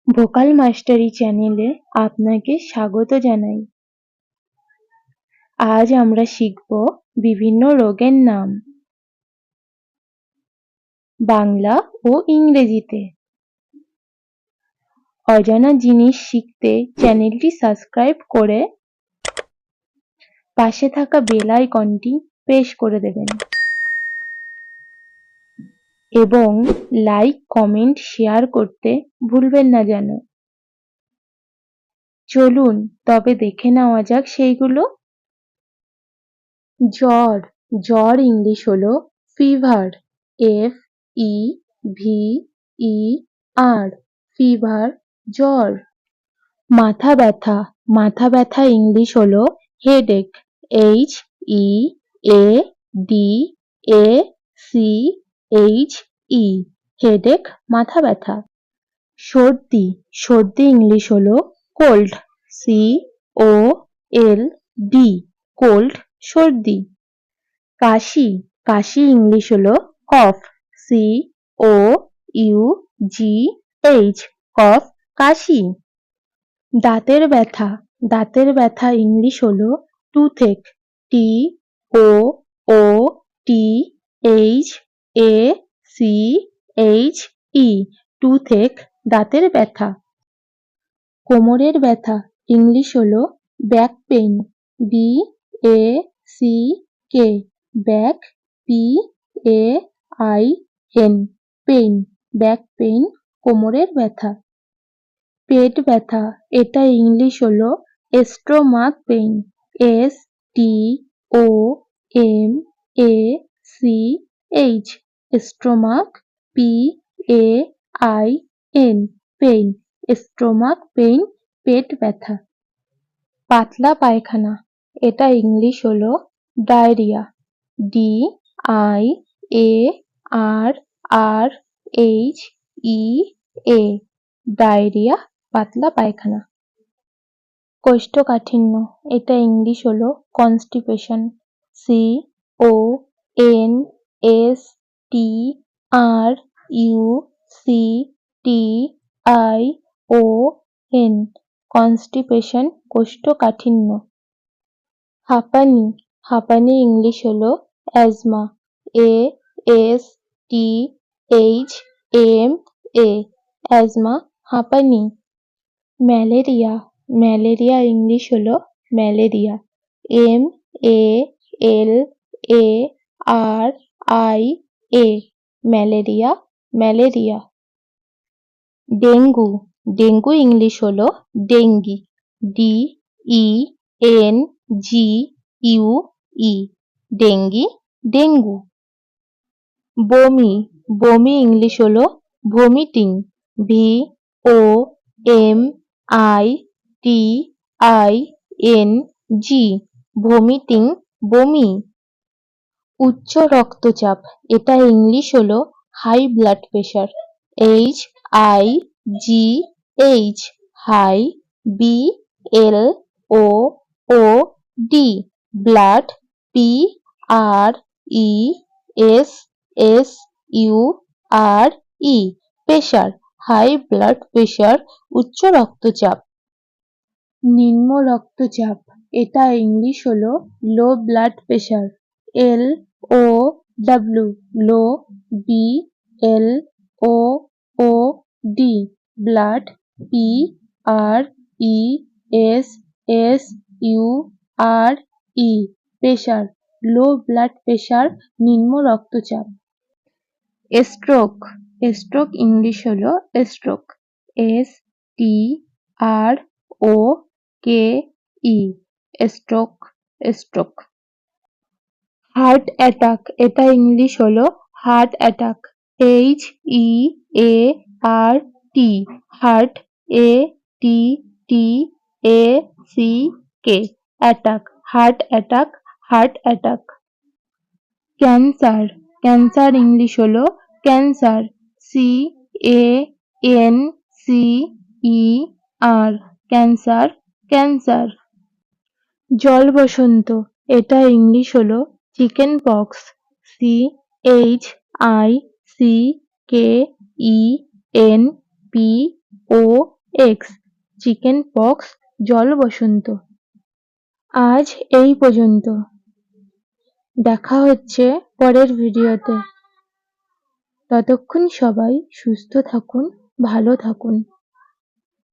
Vocal মাস্টারি চ্যানেলে আপনাকে স্বাগত জানাই। আজ আমরা শিখব বিভিন্ন রোগের নাম বাংলা ও ইংরেজিতে। অজানা জিনিস শিখতে চ্যানেলটি সাবস্ক্রাইব করে পাশে থাকা বেল আইকনটি প্রেস করে দেবেন এবং লাইক, কমেন্ট, শেয়ার করতে ভুলবেন না যেন। চলুন তবে দেখে নেওয়া যাক সেইগুলো। জ্বর, জ্বর ইংলিশ হলো ফিভার, FEVER, ফিভার, জ্বর। মাথা ব্যথা, মাথা ব্যথা ইংলিশ হলো হেডেক, HEDACHE, হেডেক, মাথা ব্যথা। সর্দি, সর্দি ইংলিশ হলো কোল্ড, COLD, কোল্ড, সর্দি। কাশি, কাশি ইংলিশ হলো কফ, COUGH, কফ, কাশি। দাঁতের ব্যথা, দাঁতের ব্যথা ইংলিশ হলো টুথেক, TOOTHACHE, টুথেক, দাঁতের ব্যথা। কোমরের ব্যথা ইংলিশ হলো back pain, BACK, back, PAIN, pain, back pain, কোমরের ব্যথা। পেট ব্যথা, এটা ইংলিশ হলো stomach pain, STOMACH, stomach, PAIN, pain, stomach pain, পেট ব্যথা। পাতলা পায়খানা, এটা ইংলিশ হলো ডায়রিয়া, DIARRHEA, ডায়রিয়া, পাতলা পায়খানা। কোষ্ঠকাঠিন্য, এটা ইংলিশ হলো কনস্টিপেশন, CONSTITION, কনস্টিপেশন, কোষ্ঠকাঠিন্য। হাঁপানি, হাঁপানি ইংলিশ হলো অ্যাজমা, ASTHMA, অ্যাজমা, হাঁপানি। ম্যালেরিয়া, ম্যালেরিয়া ইংলিশ হলো malaria, MALARIA, malaria, malaria. Dengue, dengue English হলো ডেঙ্গি, DENGUE, ডেঙ্গি, ডেঙ্গু। বমি, বমি ইংলিশ হলো ভমিটিং, VOMITING, ভমিটিং, বমি। উচ্চ রক্তচাপ, এটা ইংলিশ হলো high blood pressure, HIGH, high, BLOOD, blood, PRESSURE, pressure, high blood pressure, উচ্চ রক্তচাপ। নিম্ন রক্তচাপ, এটা ইংলিশ হলো low blood pressure, LOW, low, BLOOD, blood, PRESSURE, pressure, low blood pressure, নিম্ন রক্তচাপ। স্ট্রোক, স্ট্রোক ইংলিশ হলো stroke, STROKE, stroke, stroke. Heart attack, এটা ইংলিশ হলো heart attack, HEART, heart, ATTACK, attack, heart attack, heart attack. Cancer, cancer English হলো cancer, CANCER, cancer, cancer. জল বসন্ত, এটা English হলো chicken pox, CHICKENPOX, x, chicken pox, জল বসন্ত। আজ এই পর্যন্ত। দেখা হচ্ছে পরের ভিডিওতে। ততক্ষণ সবাই সুস্থ থাকুন, ভালো থাকুন।